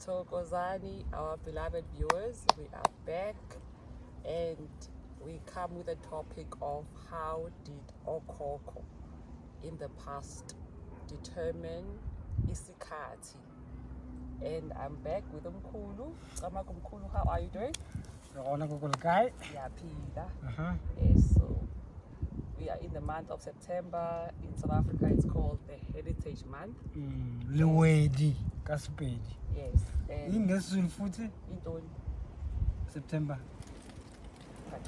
Tokozani, our beloved viewers, we are back and we come with a topic of how did Okoko in the past determine isikhathi. And I'm back with Umkhulu. Umkhulu, how are you doing? Yeah, Peter. Yes, so we are in the month of September. In South Africa, it's called the Heritage Month. Lewedi Kaspedi. Yes. And In this futhi Intoni. September. You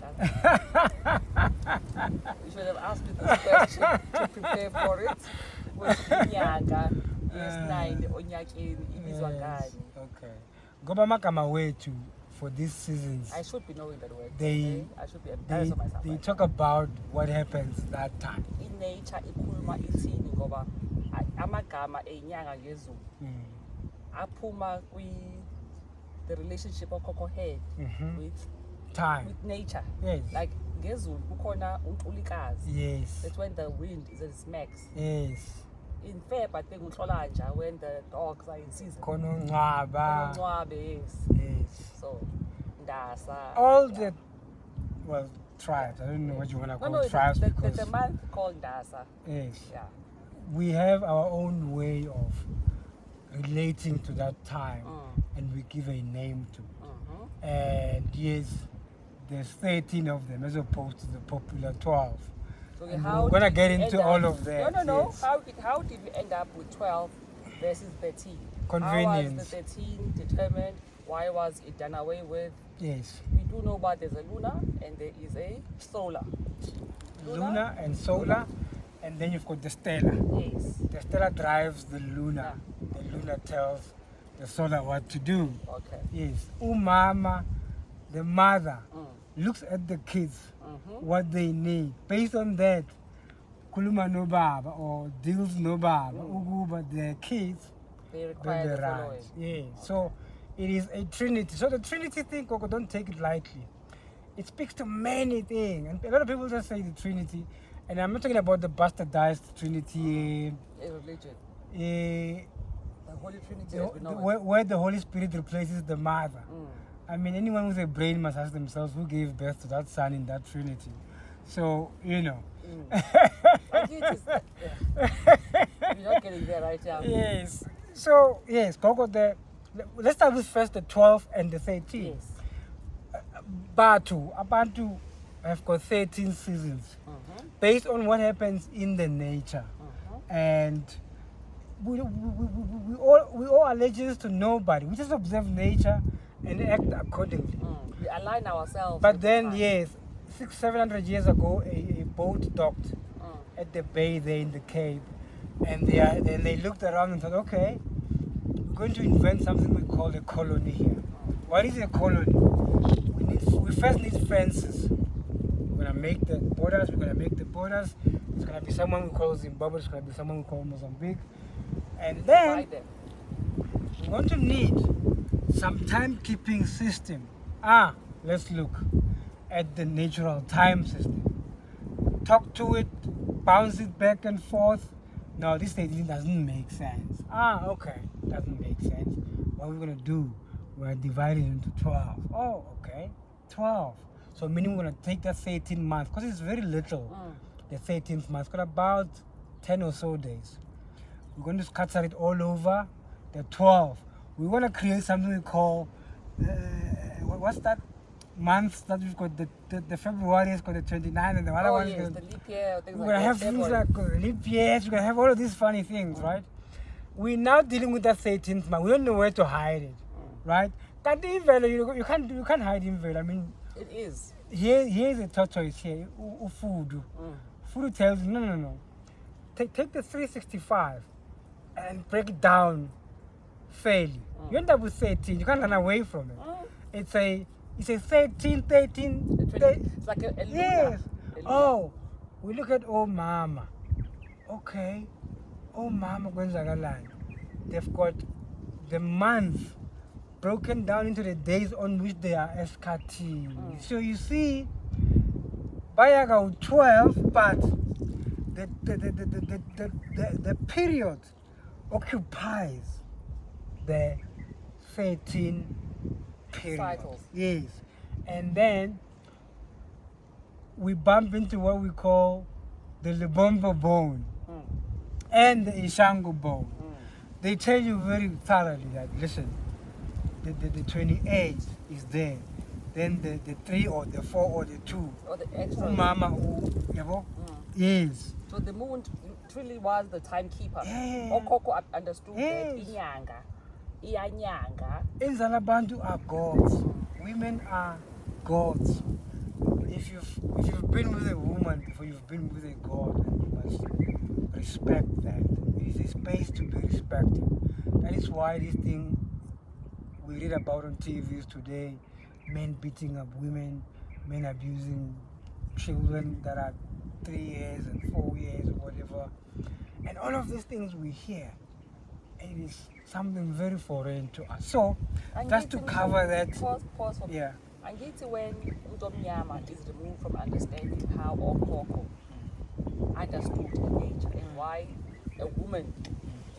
should have asked me this question to prepare for it. Inyanga yesine onyakeni ibizwa ngani? Okay. Ngoba magama wethu for these seasons. I should be knowing that word. They I should be embarrassed of myself. they talk about what happens that time. In nature ikhuluma ithini ngoba amagama enyanga ngezulu aphuma the relationship okhokho had with Time. with nature. Yes. Like ngezulu kukhona untulikazi. Yes. That's when the wind is at its max. Yes. In February, I think Nhlolanja, when the dogs are in season. Kono Ngcwaba. Konongcwabe, yes. Yes. So, Ndasa. All yeah. the tribes. I don't know what you want to call No, tribes because the month called Ndasa. yes. Yeah. We have our own way of relating to that time and we give a name to. And yes, there's 13 of them as opposed to the popular 12. So And we're going to get into all of that. No. Yes. How did we end up with 12 versus 13? Convenience. How was the 13 determined? Why was it done away with? Yes. We do know about there's a lunar and there is a solar. Lunar and solar, and then you've got the stellar. Yes. The stellar drives the lunar. The lunar tells the solar what to do. Okay. Yes. Umama, the mother, looks at the kids, what they need. Based on that, kuluma no baba or deals no baba, but the kids, They require the right. following. Yeah. So it is a trinity. So the trinity thing, Coco, don't take it lightly. It speaks to many things. And a lot of people just say the trinity. And I'm not talking about the bastardized trinity. A religion. The Holy Trinity as we know it. where the Holy Spirit replaces the mother. I mean, anyone with a brain must ask themselves who gave birth to that son in that trinity. So, you know. But it is, You're not getting there right now. Yes. So, yes, Coco, let's start with first the 12 and the 13. Yes. BaNtu have got 13 seasons based on what happens in the nature. And we owe allegiance to nobody. We just observe nature and act accordingly. We align ourselves. But with then, the yes, 600-700 years ago, a boat docked at the bay there in the Cape. And then they looked around and thought, okay, we're going to invent something we call a colony here. What is a colony? We first need fences. We're going to make the borders. It's going to be someone we call Zimbabwe. It's going to be someone we call Mozambique. And then we want to need some timekeeping system. Let's look at the natural time system. Talk to it, bounce it back and forth. No, this thing doesn't make sense. Okay, doesn't make sense. What we're going to do, we're dividing into 12. Oh, okay, 12. So meaning we're going to take that 13 months, because it's very little, the 13th month. It's got about 10 or so days. We're going to scatter it all over the 12. We want to create something we call, what's that month that we've got? The February has got the 29th and the other one is the leap year. we're going to have things like leap years, we're going to have all of these funny things, right? We're now dealing with that 13th month. We don't know where to hide it, right? That you can't hide Imvelo. I mean, it is. Here's a tortoise here, Ufudu. Fudu tells you, no. Take the 365 and break it down fairly. You end up with 13. You can't run away from it. It's a 13. It's like a lunar. Yes. Oh, we look at oh mama. Okay. Oh mama kwenzakalani. They've got the month broken down into the days on which they are escorting. So you see, bayaga 12, but the period occupies the 13 periods. Cycles. Yes. And then we bump into what we call the Libombo bone and the Ishangu bone. They tell you very thoroughly that, listen, the 28 is there. Then the 3 or the 4 or the 2. Or the extra. Mama, yes. So the moon truly was the timekeeper. Yeah. Okoko understood Yes. that Inyanga. In BaNtu are gods. Women are gods. If you've been with a woman before, you've been with a god, and you must respect that. It is a space to be respected. That is why this thing we read about on TVs today, men beating up women, men abusing children that are 3 years and 4 years or whatever, and all of these things we hear. It is something very foreign to us. So just to cover that. Pause for Yeah. And get when Udomnyama is removed from understanding how Okoko understood nature and why a woman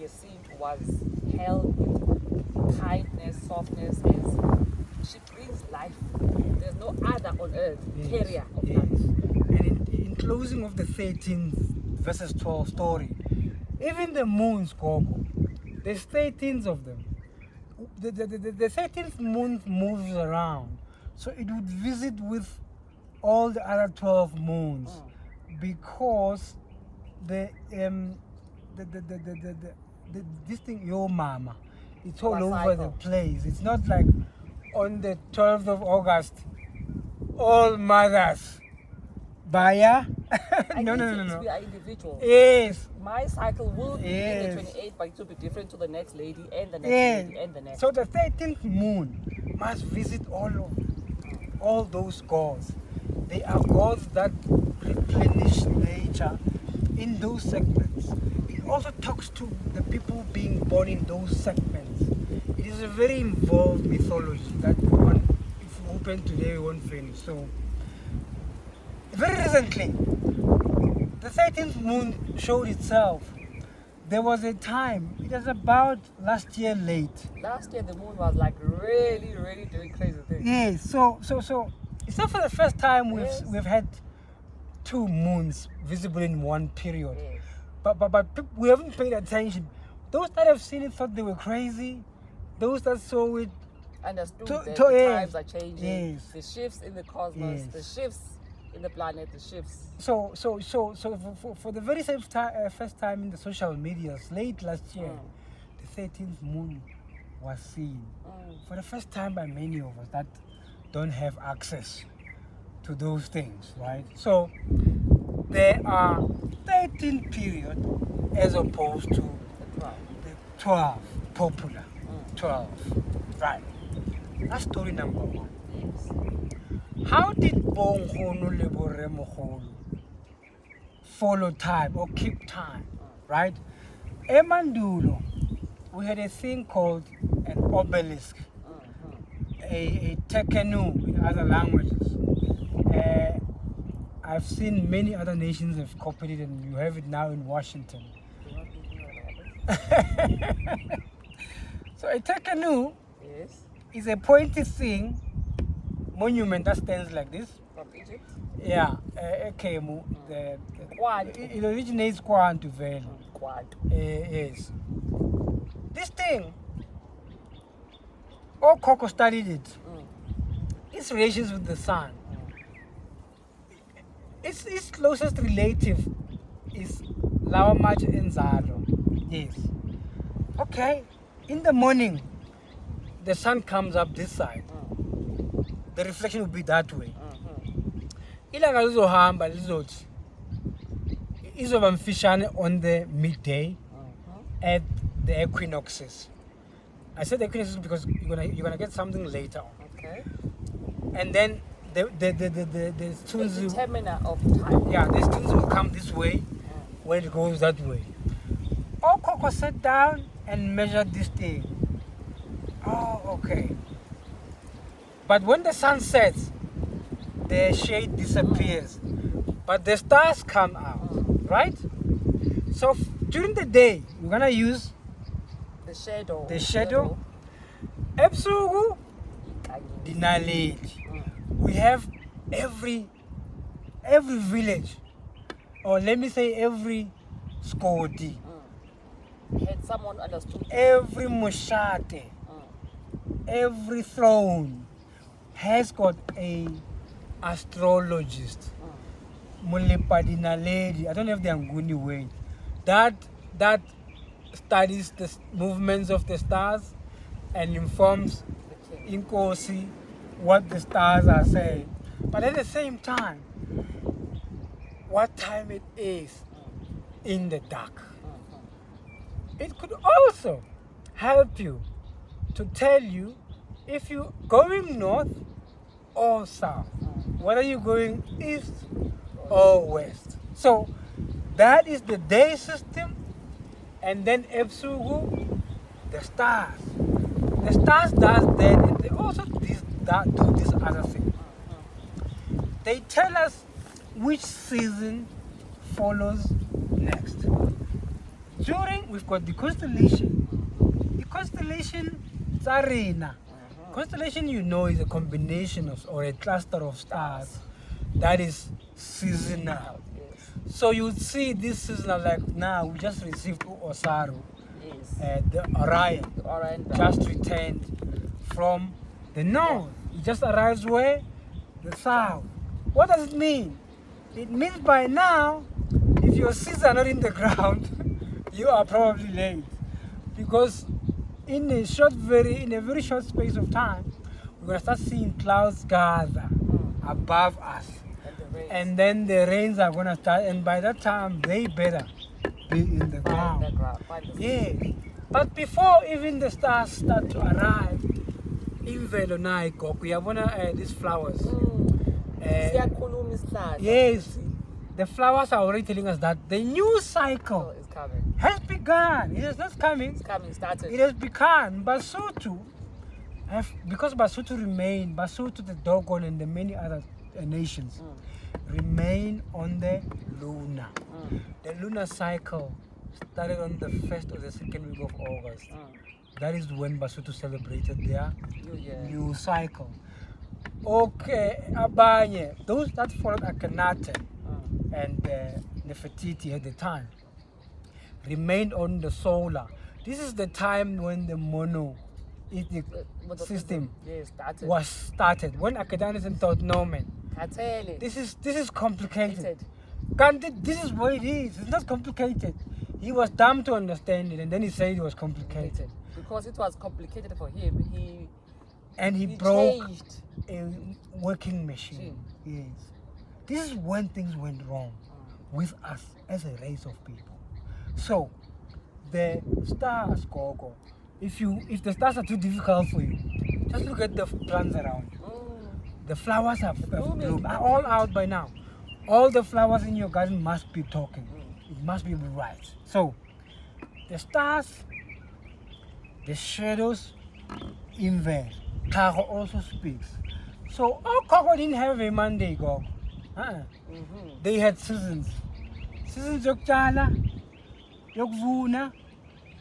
Yesintu was held with kindness, softness, as she brings life. There's no other on earth carrier of life. And in closing of the 13th verses 12 story, even the moons, Koko, there's 13 of them. The 13th moon moves around, so it would visit with all the other 12 moons because this thing, your mama, it's all over the place. It's not like on the 12th of August, all mothers, Baya. No. We are individuals. Yes. My cycle will be in the 28th, but it will be different to the next lady and the next lady and the next. So the 13th moon must visit all those gods. They are gods that replenish nature in those segments. It also talks to the people being born in those segments. It is a very involved mythology that if we open today, we won't finish. So very recently, the 13th moon showed itself. There was a time, it was about last year late. Last year the moon was like really, really doing crazy things. Yes, so it's not for the first time we've had 2 moons visible in one period. Yes. But we haven't paid attention. Those that have seen it thought they were crazy. Those that saw it understood that the times are changing. Yes. The shifts in the cosmos, the shifts in the planet, the shifts. So for the very first time in the social medias, late last year, the 13th moon was seen. For the first time by many of us that don't have access to those things, right? So there are 13 periods as opposed to the 12 popular. 12, right? That's story number 1. Yes. How did Bonghono Leboremogolo follow time or keep time, right? Emandulo, we had a thing called an obelisk, a tekenu in other languages. I've seen many other nations have copied it, and you have it now in Washington. So a tekenu is a pointy thing, monument that stands like this. From Egypt? Yeah, Ekemu. It originates BaNtu Valley. Yes. This thing, Okoko studied it. Its relations with the sun. Its closest relative is Lawamach Enzalo. Yes. Okay. In the morning, the sun comes up this side. The reflection will be that way. Ilanga lizohamba lizothi izoba mfishane on the midday at the equinoxes. I said the equinoxes because you're gonna get something later on. Okay. And then the students The determiner of time. Yeah, the students will come this way when it goes that way. Okoko sat down and measured this thing. Oh, okay. But when the sun sets, the shade disappears, but the stars come out, right? So during the day, we're gonna use the shadow. Ebusuku dinaledi. We have every village, or let me say every skodi, Had someone understood? every mushate, every throne has got a astrologist. Mulepa dinaledi. I don't know if they are Nguni way. That studies the movements of the stars and informs Inkosi what the stars are saying. But at the same time, what time it is in the dark. It could also help you to tell you if you're going north or south, whether you're going east or west. So that is the day system, and then Ebusuku, the stars. The stars does that, and they also do this other thing. They tell us which season follows next. We've got the constellation. The constellation Tsarina. Constellation, is a combination of, or a cluster of stars that is seasonal. So you would see this seasonal, like now we just received Osaru. The Orion just returned from the north. It just arrives where? The south. What does it mean? It means by now, if your seeds are not in the ground, you are probably late. Because in a very short space of time, we're going to start seeing clouds gather above us. And then the rains are going to start, and by that time, they better be in the ground. Yes. But before even the stars start to arrive, in Velonai, we have these flowers. Yes, the flowers are already telling us that the new cycle has begun. It is not coming. It's coming, started. It has begun. Basotho, because Basotho, the Dogon, and the many other nations remain on the lunar. The lunar cycle started on the 1st or the 2nd week of August. That is when Basotho celebrated their new cycle. Okay, Abanye, those that followed Akhenaten and Nefertiti at the time remained on the solar. This is the time when the monotheistic system was started. When Akhenaten thought, no man, this is complicated. This is what it is. It's not complicated. He was dumb to understand it, and then he said it was complicated. Because it was complicated for him, he broke a working machine. Yes. This is when things went wrong with us as a race of people. So the stars, Gogo, if the stars are too difficult for you, just look at the plants around you. The flowers have bloomed, are all out by now. All the flowers in your garden must be talking. It must be right. So the stars, the shadows in there. Kago also speaks. So Okoko didn't have a Monday, Gogo. They had seasons. Seasons yokutshala, yokuvuna,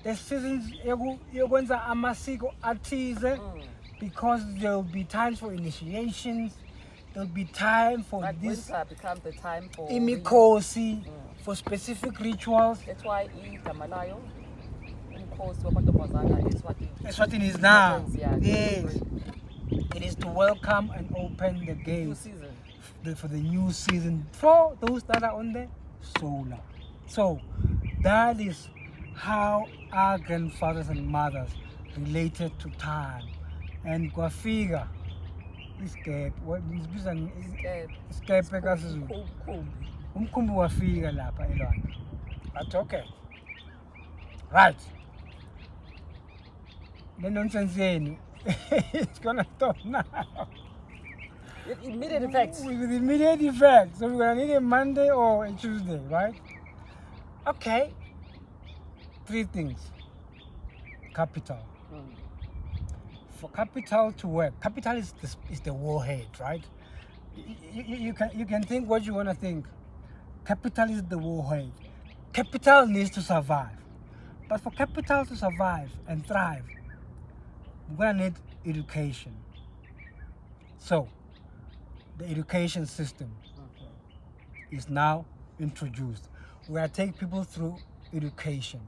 the seasons yokwenza amasiko athize, because there will be times for initiations, there will be time for this. Winter becomes the time for imikhosi, for specific rituals. That's why Gamalayo, umkhosi Eswatini is now. Yeah, Yes. It is to welcome and open the gates for the new season for those that are on the solar. So that is how our grandfathers and mothers related to time. And Kwafiga, escape, what is escape umkhumbi wafika lapha elwandle. But okay. Right. The nonsense yenu, it's gonna stop now. With immediate effect. With immediate effect. So we're gonna need a Monday or a Tuesday, right? Okay. 3 things. Capital. For capital to work, capital is the warhead, right? You can think what you want to think. Capital is the warhead. Capital needs to survive. But for capital to survive and thrive, we're gonna need education. So, the education system is now introduced. We are taking people through education.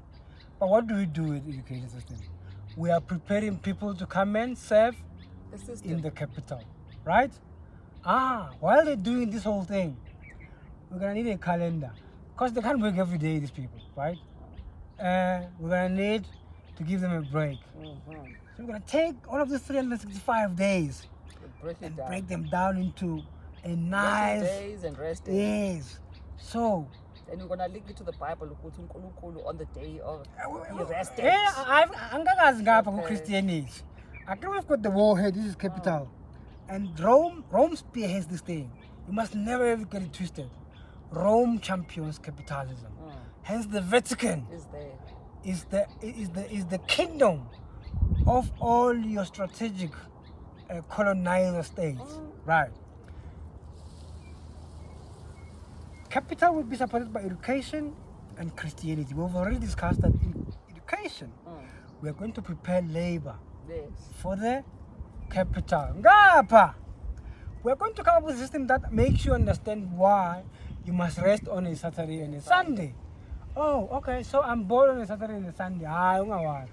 But what do we do with the education system? We are preparing people to come and serve The system. in the capital, right? While they're doing this whole thing, we're gonna need a calendar, because they can't work every day, these people, right? We're gonna need to give them a break. So we're gonna take all of these 365 days and break them down into a nice Working days and rest days. Yes. So And we're gonna link it to the Bible ukuthi uNkulunkulu on the day of he rested. angakazi ngapha Okay. ku-Christianity. I think we've got the warhead, this is capital. And Rome spearheads this thing. You must never ever get it twisted. Rome champions capitalism. Hence the Vatican Is there. is the kingdom of all your strategic colonizer states. Right. Capital will be supported by education and Christianity. We've already discussed that in education. We are going to prepare labor Yes. for the capital. Ngapha, we are going to come up with a system that makes you understand why you must rest on a Saturday and a Sunday. Oh, okay, so I'm bored on a Saturday and a Sunday. Ungawari.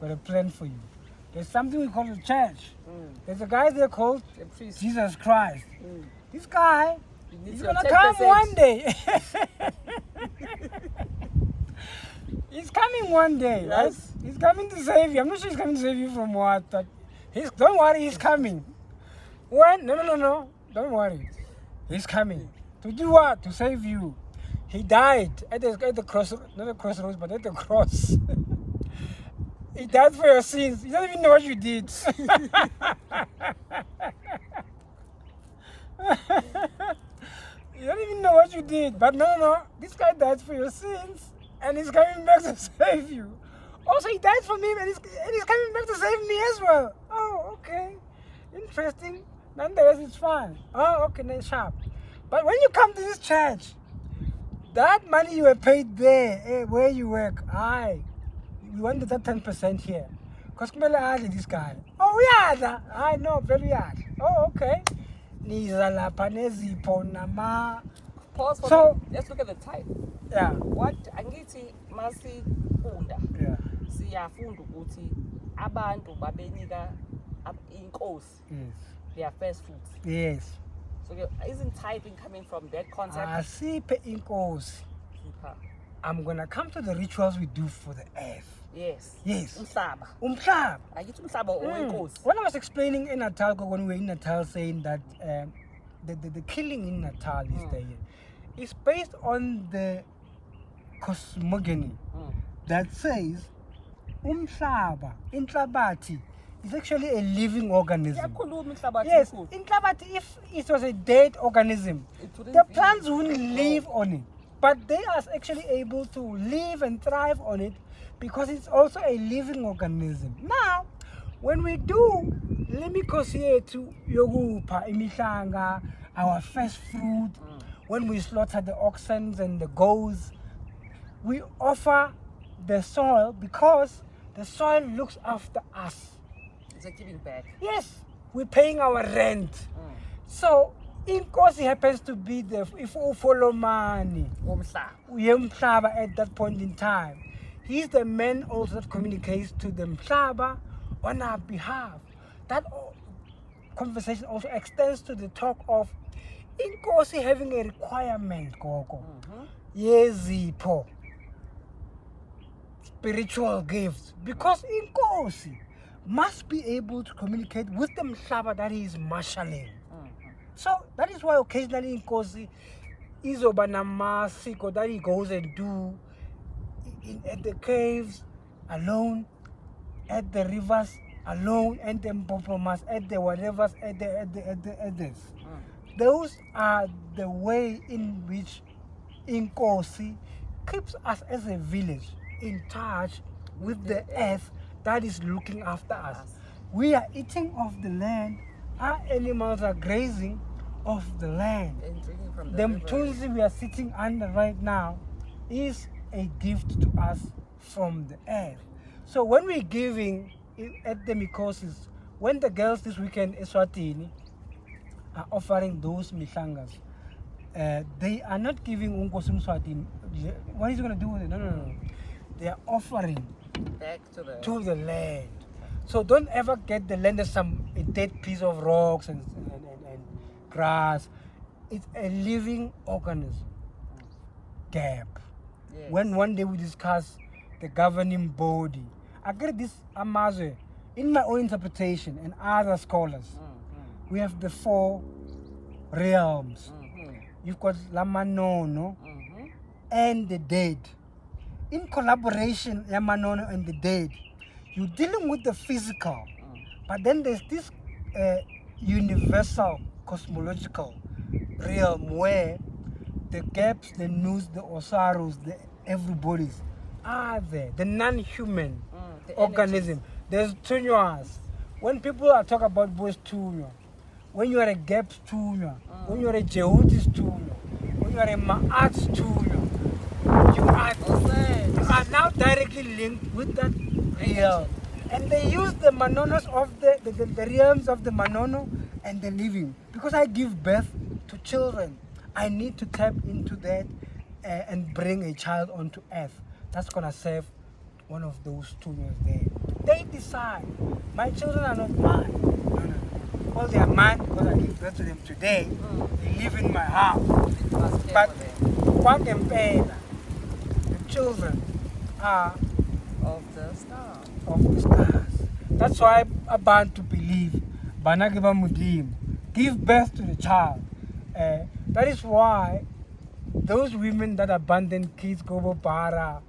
Got a plan for you. There's something we call the church. There's a guy there called The priest. Jesus Christ. This guy, You need he's your gonna come 10%. one day. He's coming one day, right? Yes. He's coming to save you. I'm not sure he's coming to save you from what, but don't worry, he's coming. When? No. Don't worry. He's coming. To do what? To save you. He died at the cross, not the crossroads, but at the cross. He died for your sins. You don't even know what you did. You don't even know what you did. But no. This guy died for your sins, and he's coming back to save you. Also, he died for me, and he's coming back to save me as well. Oh, okay. Interesting. Nonetheless, it's fine. Oh, okay, then sharp. But when you come to this church, that money you were paid there, where you work, we wanted that 10% here. Because this guy. Oh, yeah. I know, very hard. Oh, okay. Pause for So- me. Let's look at the type. Yeah. What angithi masifunda Yeah. siyafunda ukuthi abantu babenika inkosi Yes. their first fruits. Yes. So isn't tithing coming from that concept? Asiphe inkosi. I'm gonna come to the rituals we do for the earth. Yes. Yes. Umhlaba. Umhlaba. Angithi umhlaba owenkosi. When I was explaining in Natal, when we were in Natal, saying that the killing in Natal is there, is based on the cosmogony that says umhlaba, inhlabati, is actually a living organism. Siyakhuluma inhlabathi Yes, inkulu. inhlabati, if it was a dead organism, It wouldn't the be- plants wouldn't live on it. But they are actually able to live and thrive on it because it's also a living organism. Now, when we do lemikhosi yethu yokupha imihlanga, our first fruit, when we slaughter the oxen and the goats, we offer the soil because the soil looks after us. It's a giving back. Yes, we're paying our rent. So, inkosi happens to be the if follow money. Umhlaba. At that point in time, he's the man also that communicates to the Mhlaba on our behalf. That conversation also extends to the talk of inkosi having a requirement, Gogo. Yezipho. Spiritual gifts. Because inkosi must be able to communicate with the Mhlaba that he is marshalling. So that is why occasionally inkosi izoba namasiko that he goes and do at the caves alone, at the rivers alone, at the mpopomas, at the whatevers, at this. Those are the way in which inkosi keeps us as a village in touch with the earth that is looking after us. We are eating of the land. Our animals are grazing off the land. And drinking from the The river. tools we are sitting under right now is a gift to us from the earth. So when we're giving at the Mikosis, when the girls this weekend Eswatini are offering those mishangas, they are not giving Unkosi Mswati. What is he going to do with it? No. They are offering Back to the land. So don't ever get the land as a dead piece of rocks and grass. It's a living organism. Gap. Yes. When one day we discuss the governing body, I get this Amazwe. In my own interpretation and other scholars, we have the 4 realms. You've got Lamanono and the dead. In collaboration, Lamanono and the dead, you're dealing with the physical, but then there's this universal cosmological realm where the gaps, the Nus, the Osaros, the everybody's are there. The non-human organism. There's Tunyas. When people are talking about boys Tunya, when you are a Gaps Tunya, when you are a Jehutis Tunya, when you are a Ma'ats Tunya, you are now directly linked with that realm. And they use the Manonos of the realms of the Manono and the living. Because I give birth to children, I need to tap into that and bring a child onto earth. That's going to serve one of those Tunyas there. They decide. My children are not mine. No. Well, they are mine because I give birth to them today. They live in my house. But the children are of the star. Of the stars. That's why I BaNtu believe Banagiba Mudim, give birth to the child. That is why those women that abandon kids, Gobo Bara,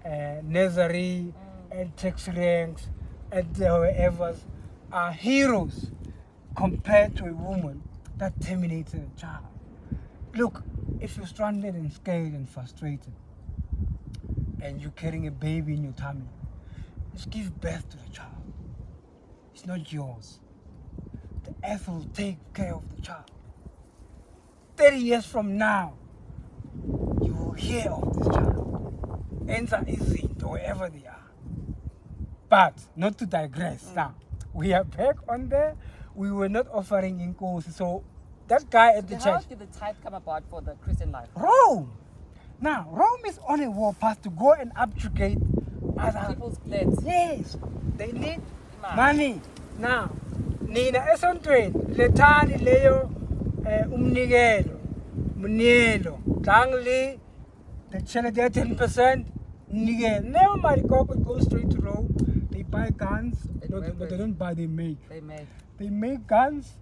Nazari, and tax ranks, and whoever are heroes compared to a woman that terminated a child. Look, if you're stranded and scared and frustrated, and you're carrying a baby in your tummy, just give birth to the child. It's not yours. The earth will take care of the child. 30 years from now, you will hear of this child. Answer is it, wherever they are. But not to digress. Now, we are back on there. We were not offering in course. So that guy at the church. How did the tithe come about for the Christian life? Rome. Now, Rome is on a warpath to go and abjugate other people's plans. Yes, they need money. Now, Nina esontweni lethani leyo umnikelo mnielo tangli the charity 10% nikelo never mind go straight to Rome. They buy guns. No, they don't buy, they make. They make guns.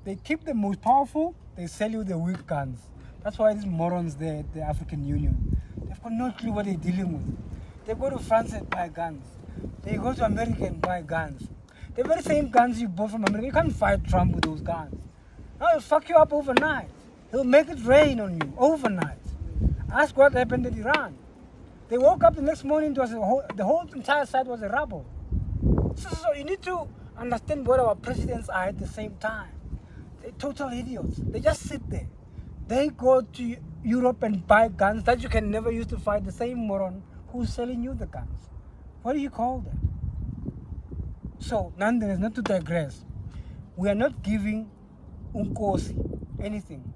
They keep the most powerful. They sell you the weak guns. That's why these morons there at the African Union, they've got no clue what they're dealing with. They go to France and buy guns. They go to America and buy guns. The very same guns you bought from America, you can't fight Trump with those guns. No, he'll fuck you up overnight. He'll make it rain on you overnight. Ask what happened in Iran. They woke up the next morning, the whole entire side was a rubble. So you need to understand what our presidents are at the same time. They're total idiots. They just sit there. They go to Europe and buy guns that you can never use to fight the same moron who's selling you the guns. What do you call that? So, nonetheless, not to digress, we are not giving Unkosi anything.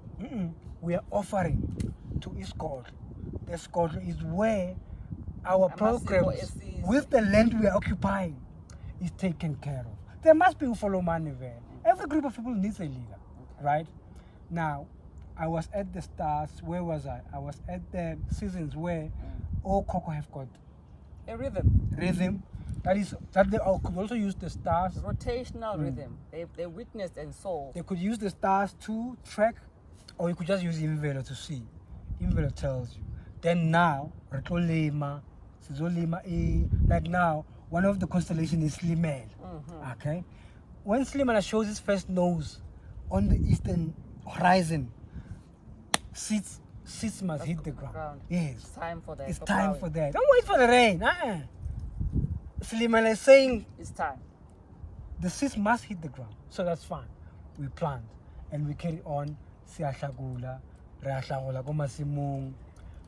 We are offering to Iskol. The Iskol is where our programs with the land we are occupying is taken care of. There must be Ufolo money there. Every group of people needs a leader, right? Now, I was at the stars. Where was I? I was at the seasons where all Coco have got a rhythm. That they could also use the stars. Rotational rhythm. They witnessed and saw. They could use the stars to track, or you could just use Imvelo to see. Imvelo tells you. Then now, Retolema, Sizolema, like now, one of the constellations is Slimel. Okay? When Slimel shows his first nose on the eastern horizon, seeds must hit the ground. Yes. It's time for that. It's time for that. Don't wait for the rain. Slimel is saying it's time. The seeds must hit the ground. So that's fine. We plant and we carry on.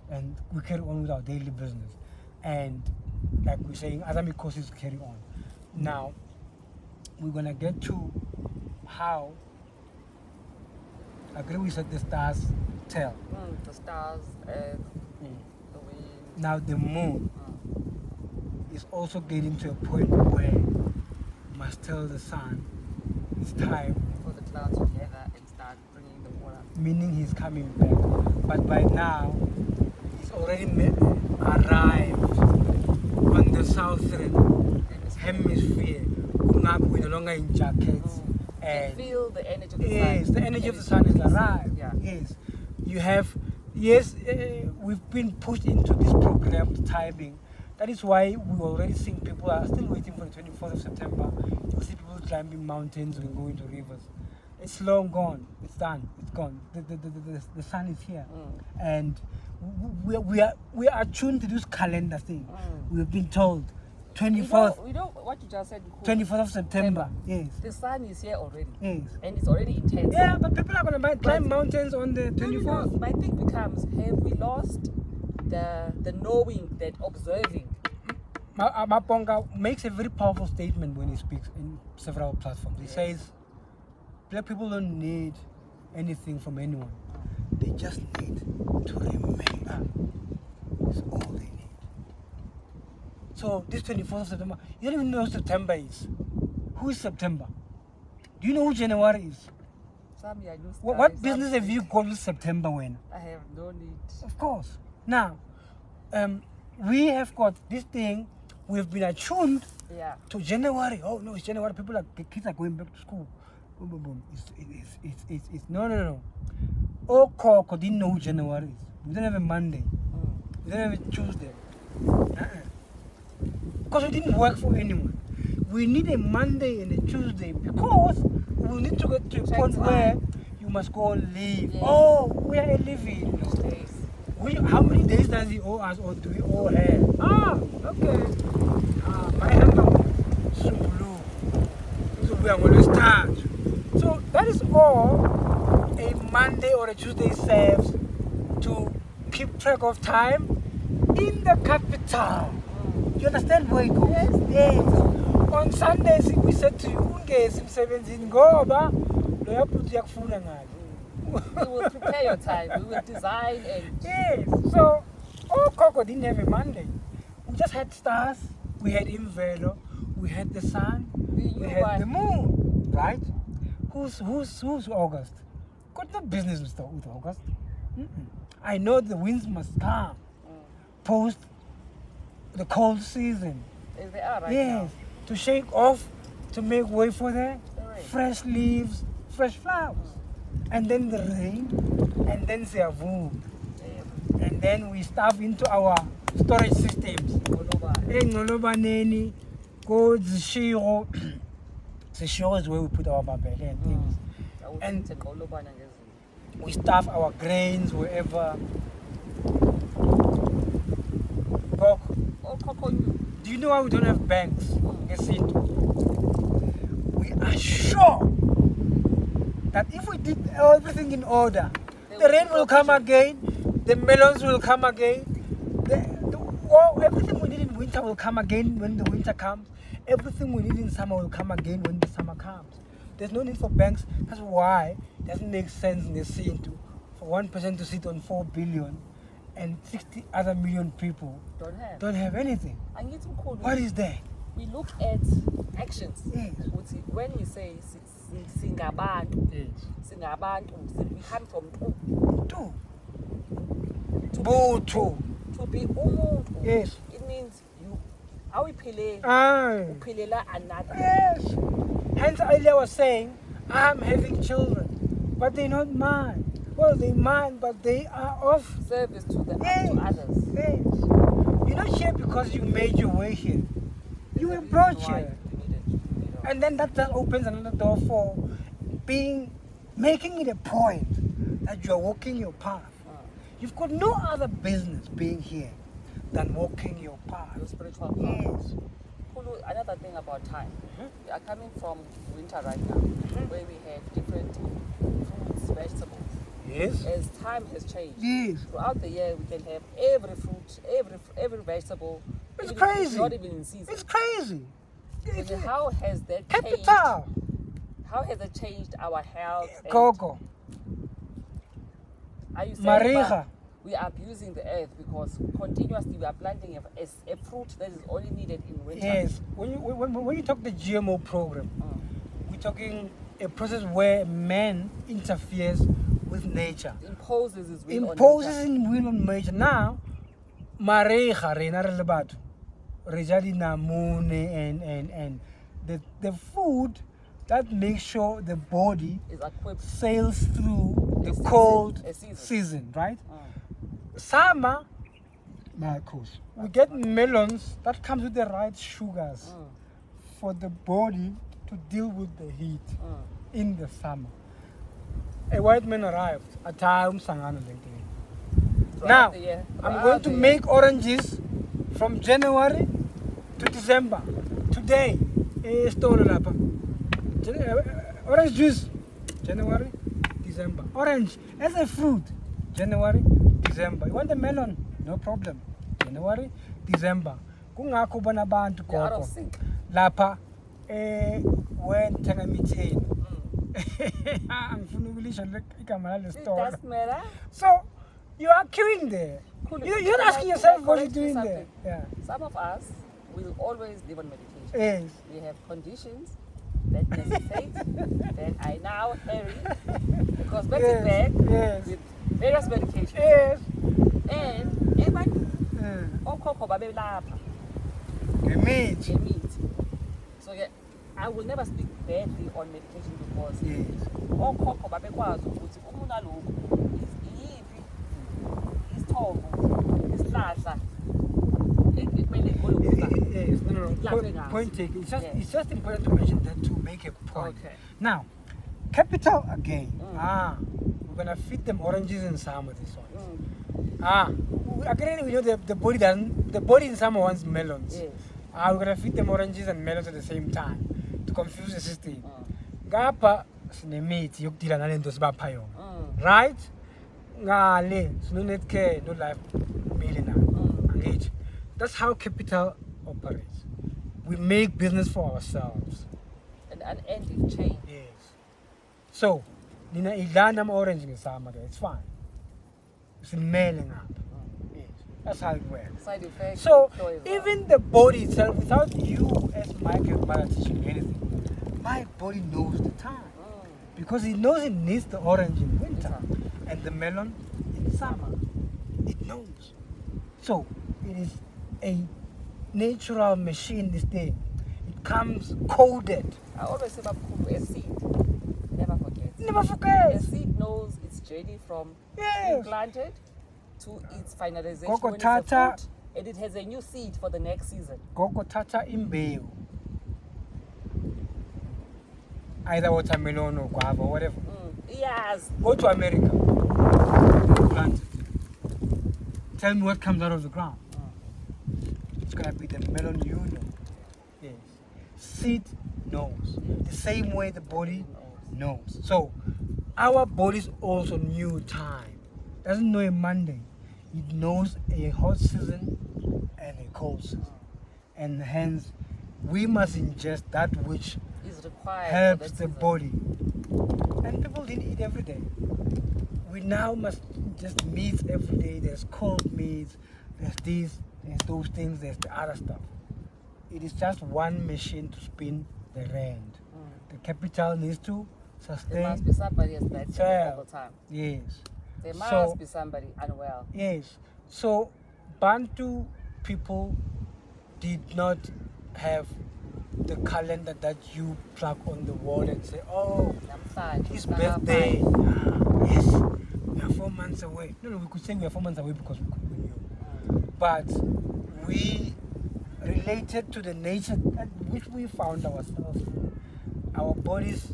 And we carry on with our daily business. And like we're saying, other courses carry on. Now, we're gonna get to how. Agree we said the stars tell. The stars, earth, the wind. Now the moon is also getting to a point where you must tell the sun it's time, For the clouds to gather and start bringing the water. meaning he's coming back. But by now, he's already arrived on the southern hemisphere. We're no longer in jackets. You And feel the energy of the sun. yes, the energy of the sun is arrived. Yeah. Yes, you have. Yes, we've been pushed into this programmed timing. That is why we already seeing people are still waiting for the 24th of September. You see people climbing mountains and going to rivers. It's long gone. It's done. It's gone. The sun is here, and we are attuned to this calendar thing. We've been told 24th. We know what you just said. 24th of September. Yes. The sun is here already. Yes. And it's already intense. Yeah, but people are going to climb mountains on the 24th. My thing becomes, have we lost the knowing, that observing? Maponga makes a very powerful statement when he speaks in several platforms. He says, black people don't need anything from anyone. They just need to remember. That's all they need. So this 24th of September, you don't even know who September is. Who is September? Do you know who January is? Some are new What skies, business some have you called September when? I have no need. Of course. Now, we have got this thing. We've been attuned Yeah. to January. Oh no, it's January. Kids are going back to school. Boom, boom, boom. It's no. Oh, Coco didn't know who January is. We don't have a Monday. We don't have a Tuesday. Because we didn't work for anyone. We need a Monday and a Tuesday because we need to get to a point where you must go leave. Yes. Oh, we are leaving. Days. How many days does he owe us, or do we owe her? Okay. My number, Zulu. So we are going to start. So that is all a Monday or a Tuesday serves to keep track of time in the capital. You understand where it goes? Yes. On Sundays, we said to you, ungezi emsebenzini ngoba lo yaphuthi yakufuna ngani. We will prepare your time. We will design and... Yes. So, Coco didn't have a Monday. We just had stars. We had Imvelo. We had the sun. We had the moon. Right? Who's August? Got no business with August. I know the winds must come post the cold season. As they are right now. Yes. To shake off, to make way for the Right. fresh leaves, fresh flowers. And then the rain, and then Siavu. And then we stuff into our storage systems. Engolobaneni, go Zishiro. Zishiro is where we put our babele and things. And we stuff our grains wherever. Do you know why we don't have banks? We are sure that if we did everything in order, the rain will come again, the melons will come again, everything we need in winter will come again when the winter comes, everything we need in summer will come again when the summer comes. There's no need for banks. That's why it doesn't make sense in the scene for one person to sit on 4 billion and 60 other million people don't have anything. What is that? We look at actions. Yes. When we say singabantu, Yes. we come from Two. BaNtu. to be umuntu. Yes. It means you awuphile uphilela another. Yes. Hence earlier was saying, I'm having children, but they're not mine. Well, they're mine, but they are of Service to the yes. to others. Yes. You're not here because you made your way here. You were brought here. And then that opens another door for making it a point that you're walking your path. You've got no other business being here than walking your path. Your spiritual path. Yes. Kulu, another thing about time. We are coming from winter right now, where we have different fruits, vegetables. Yes. As time has changed, Yes. throughout the year we can have every fruit, every vegetable. It's even if crazy. It's not even in season. It's crazy. It's How has that changed? capital. How has it changed our health? and- Coco, Are you saying Mariga. that we are abusing the earth because continuously we are planting a fruit that is only needed in winter? Yes. When you talk the GMO program, Mm. we're talking a process where man interferes with nature. Imposes his will Imposes on nature. in will on nature. Now, Mariga, Rena Relebatu, Rejali Namune, and the food that makes sure the body Is equipped. sails through the season, cold a season. season, right? Mm. Summer, my course, we get melons that comes with the right sugars Mm. for the body to deal with the heat Mm. in the summer. A white man arrived at time Sangano Link. Now, I'm going to make oranges from January to December. Today, orange juice, January, December. Orange as a fruit, January, December. You want the melon? No problem. January, December. Kungakho bona bantu They're out of gogo. sync. Lapha when thenga methane. Mm. Angifuna ukulisha igama lale It store. does matter. So you are queuing there. Cool. You're Can asking I yourself what you're correct you doing there. something? Yeah. Some of us will always live on medication. Yes. We have conditions that necessitate that I now carry because back Yes, to back yes. with various medications. Yes. And everybody Yeah. okhokho babelapha The meat. ngemeat. So yeah, I will never speak badly on medication because Yes. okhokho babekwazi ukuthi umuntu alokhu iyiphi isithombo isihlahla ekumele ngolokudla. Yes. No. Laughing Point, us. point taken. Yes. It's just important to mention that to make a point. Okay. Now, capital again. Mm. We're gonna feed them oranges in summer. This one. Mm. Again, we know the body doesn't. The body in summer wants melons. Yes. We're gonna feed them oranges and melons at the same time to confuse the system. Mm. Ngapha sinemithi yokudila nalento sibapha yona. Mm. Right? Ngale sino net care no life meal na. Angithi. That's how capital operates. We make business for ourselves. An unending chain. Yes. So, nina idlana ama orange ngesama ke. It's fine. Simele ngapha. Yes. That's how it works. Side effects. So employees are- even the body itself, without you as my grandmother teaching me anything, my body knows the time Mm. because it knows it needs the orange in winter and the melon in summer. It knows. So it is a natural machine. This thing, it comes coded. I always say a seed never forgets. Never A forget. seed knows its journey from being Yes. planted to its finalization Gogo when it's a tata. fruit, and it has a new seed for the next season. Gogo tata imbewu. Either watermelon or guava or whatever. Yes. Go to America. Plant it. Tell me what comes out of the ground. It's gonna be the melon you know. Yes. Seed knows. The same way the body knows. So our bodies also knew time. Doesn't know a Monday. It knows a hot season and a cold season. And hence we must ingest that which Is required helps for the that body. And people didn't eat every day. We now must just meat every day. There's cold meats, there's this, there's those things, there's the other stuff. It is just one machine to spin the rand. The capital needs to There sustain must be somebody as bad itself. all the time. Yes. There must So- be somebody unwell. Yes. So Bantu people did not have the calendar that you plug on the wall and say, oh, Namhlanje, his mhlaka birthday. 5. Yes, we are 4 months away. No, we could say we are 4 months away because we knew. But we related to the nature at which we found ourselves. Our bodies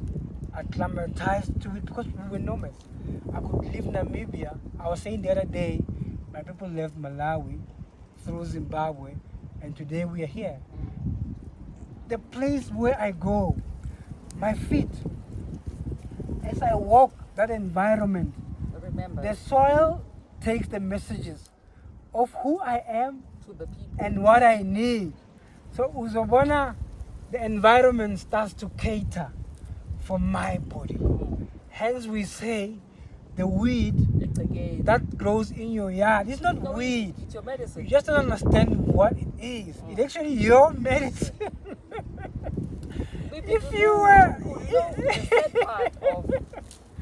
acclimatized to it because we were nomads. I could live in Namibia. I was saying the other day, my people left Malawi through Zimbabwe, and today we are here. The place where I go, my feet, as I walk that environment, Remember, the soil takes the messages of who I am to the people. and what I need. So uzobona the environment starts to cater for my body. Hence we say the weed that grows in your yard is not weed. It's your medicine. You just don't understand what it is. It's actually your medicine. If you were... the sad part of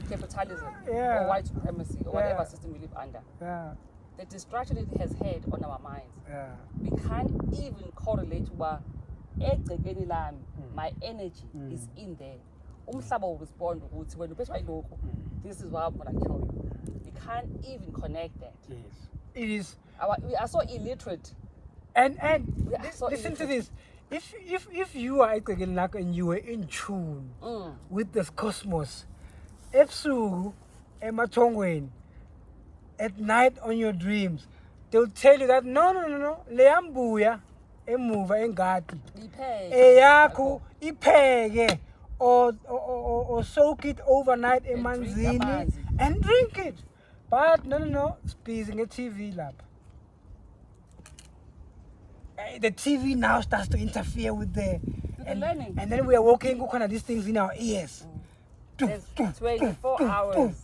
capitalism Yeah. or white supremacy or Yeah. whatever system we live under, Yeah, the distraction it has had on our minds. yeah. We can't even correlate to my energy is in there. Umhlaba will respond ukuthi wena uphethe ilokho. This is why I'm gonna kill you. We can't even connect that. Yes. It is. We are so illiterate. And We are so listen to illiterate. this. If you are and you were in tune with this cosmos, ebusuku emathongweni, at night on your dreams, they'll tell you that no, leyambuya emuva engadi eyakho ipheke or soak it overnight emanzini amanzi. and drink it. But no, speaking at TV lab. The TV now starts to interfere with the learning. and then we are walking kind of these things in our ears. There's 24 hours.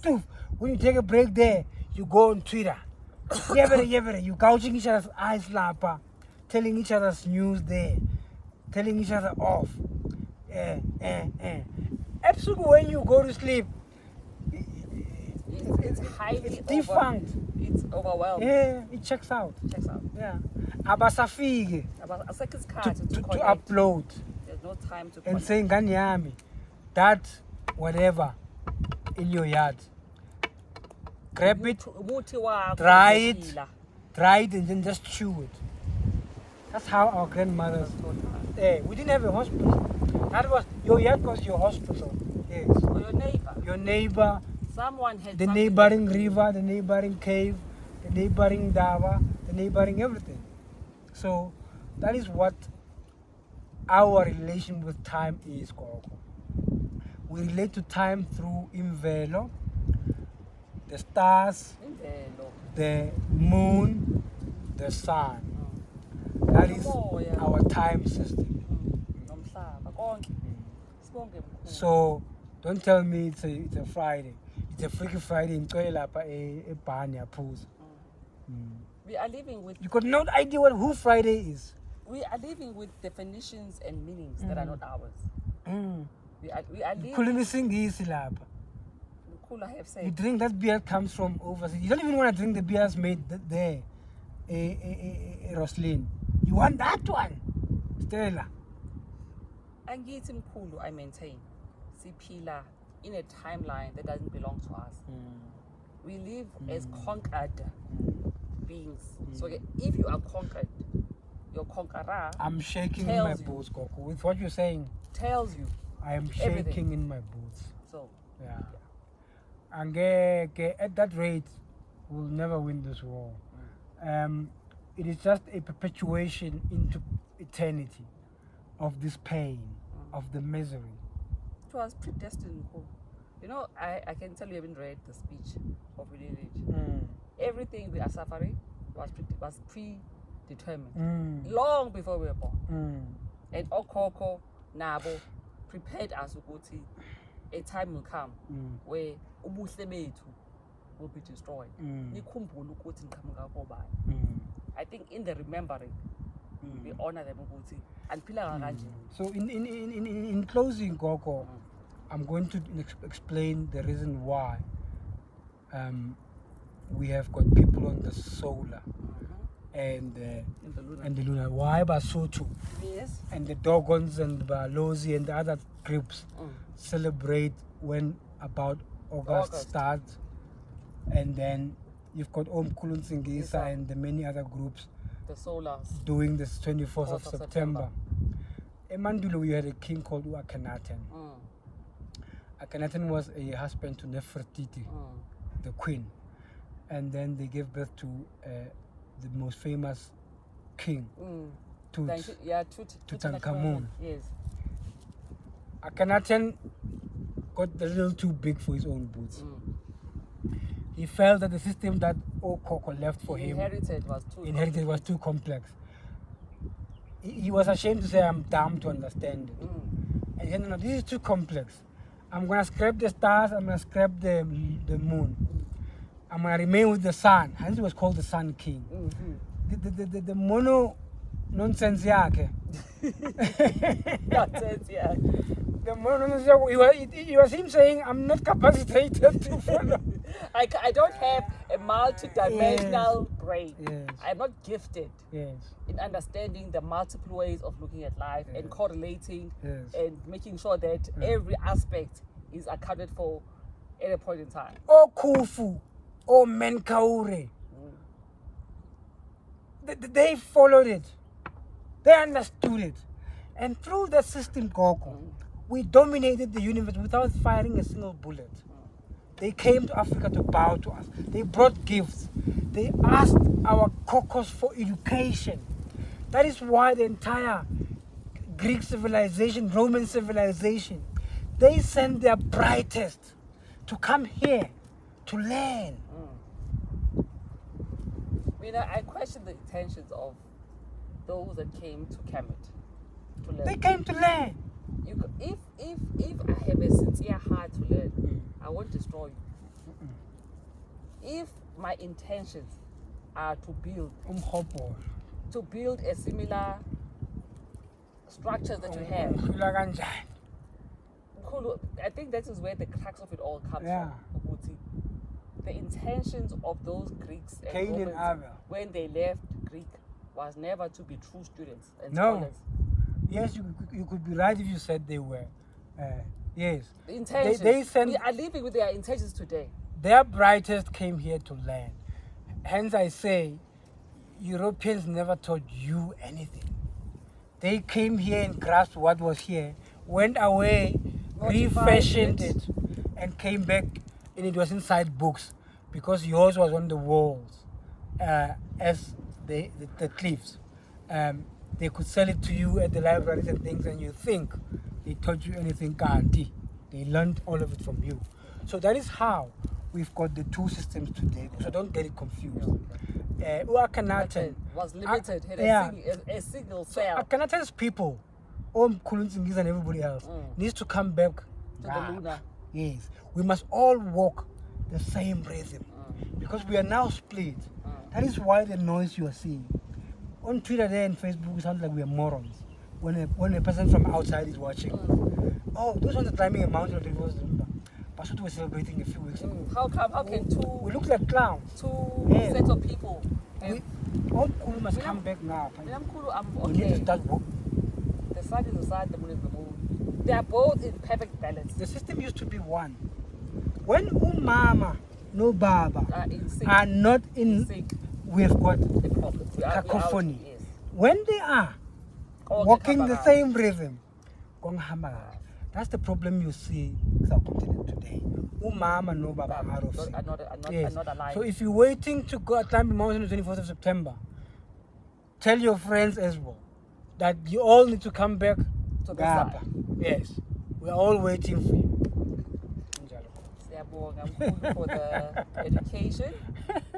When you take a break there, you go on Twitter. You gouging each other's eyes lapa, telling each other's news there, telling each other off. Absolutely, when you go to sleep, It's highly defunct. It's overwhelmed. Yeah, it checks out. Checks out. Yeah. Abasafiki About a second's to, card to to connect. upload There's no time to and connect. saying ngani yami, that whatever in your yard. Grab it, Umuthi wakho dry it, wokuphila. dry it, and then just chew it. That's how our grandmothers. We didn't have a hospital. That was your yard was your hospital. Yes. Or your neighbor. Your neighbor, Someone had the something neighboring that- river, the neighboring cave, the neighboring dawa, the neighboring everything. So that is what our relation with time is, Koko. We relate to time through imvelo, the stars, Imvelo. the moon, the sun. That is Umoya. our time system. Nomhlaba konke. Sibonge mkhulu. So don't tell me it's a Friday. It's a Freaky Friday in lapha eBhani yaphuza. We are living with You got no idea who Friday is. definitions and meanings that are not ours. We are living. Khuluma isingisi lapha. Mkhulu, I have You said. drink that beer comes from overseas. You don't even want to drink the beers made there, Roslyn. You want that one, Stella. Angithi mkhulu, I maintain. Siphila in a timeline that doesn't belong to us. We live as conquered beings. So if you are conquered, your conqueror I'm shaking in my tells you. boots, Coco. With what you're saying, tells you. I am Everything. shaking in my boots. So Yeah. And at that rate, we'll never win this war. It is just a perpetuation into eternity of this pain, of the misery. it was predestined, mkhulu. You know, I can tell you haven't read the speech of Willie. Everything we are suffering was predetermined. Long before we were born. And Okoko, Nabo prepared us ukuthi a time will come where ubuhle bethu will be destroyed. Nikhumbule ukuthi niqhamuka kobani. I think in the remembering, we honor them ukuthi aniphila kanje. So in closing, Coco, I'm going to explain the reason why we have got people on the solar and the lunar. Why Basotho Yes. and the Dogons and the Balozi and the other groups celebrate when about August starts, and then you've got Omkhulu Nsingisa and the many other groups The solars. doing this 24th of September. In Mandulo, we had a king called Akhenaten. Akhenaten was a husband to Nefertiti, the queen, and then they gave birth to the most famous king, Tutankhamun. Yes. Akhenaten got a little too big for his own boots. He felt that the system that Okoko left for him Inherited was too was too complex. he was ashamed to say, I'm dumb to understand it. And he said, no, this is too complex. I'm going to scrap the stars, I'm going to scrap the moon. I'm going to remain with the sun. Hence it was called the Sun King. The mono nonsense yakhe. Nonsense, yeah. The mono nonsense, it was him saying, I'm not capacitated to follow. I don't have a multi-dimensional brain. Yes. I'm not gifted Yes. in understanding the multiple ways of looking at life and correlating Yes. and making sure that every aspect is accounted for at a point in time. Oh Khufu, oh Menkaure. They followed it. They understood it. And through that system, Gogo, we dominated the universe without firing a single bullet. They came to Africa to bow to us. They brought gifts. They asked our caucus for education. That is why the entire Greek civilization, Roman civilization, they sent their brightest to come here to learn. I question the intentions of those that came to Kemet to learn. They came to learn. If I have a sincere heart to learn, I won't destroy you. If my intentions are to build a similar structure that you have, Mkhulu, I think that is where the crux of it all comes from. Ukuthi the intentions of those Greeks and Cain and Romans Abel. when they left Greek was never to be true students and No. scholars. Yes, you could be right if you said they were. Yes. The intentions. They sent We are living with their intentions today. their brightest came here to learn. Hence I say, Europeans never taught you anything. They came here and grasped what was here, went away, refashioned it, and came back, and it was inside books because yours was on the walls as the cliffs. They could sell it to you at the libraries and things, and you think they taught you anything, kanti. They learned all of it from you. So that is how we've got the two systems today. So don't get it confused. Akhenaten was limited, had a single cell. Akhenaten's people, Kulunzingis and everybody else, needs to come back To the lunar. Yes. We must all walk the same rhythm because we are now split. That is why the noise you are seeing. On Twitter there and Facebook, it sounds like we are morons. When a person from outside is watching. Oh, those ones are climbing a mountain. That's what we're celebrating a few weeks ago. How can We look like clowns. two sets of people All Kulu must come back now. I'm We need to okay. start The sun is the sun, the moon is the moon. They are both in perfect balance. The system used to be one. When Mama, no Baba In sync. are not in, Sync. we've got The problem. We are cacophony. Yes. When they are All walking the Kabbalah. same rhythm, that's the problem you see with our continent today. Mama, no Baba are of sync. Yes. Not alive. So if you're waiting to go climb the mountain on the 24th of September, tell your friends as well that you all need to come back To the side. Yes. We're all waiting for you. Siyabonga mkhulu for the education.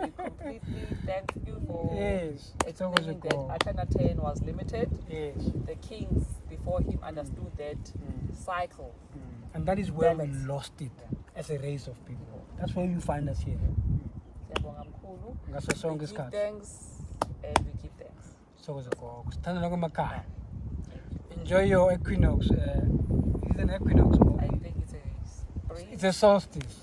We completely thank you for Yes. It's always a explaining that goal. Akhenaten was limited. Yes. The kings before him understood that cycle. And that is where Balance. we lost it as a race of people. That's where you find us here. Siyabonga mkhulu. Ngaso We sonke give isikhathi. thanks and we give thanks. Sithokoze gogo. Sithandana kwemakhaya. Enjoy your equinox. Is it an equinox? I think it's a spring. It's a solstice.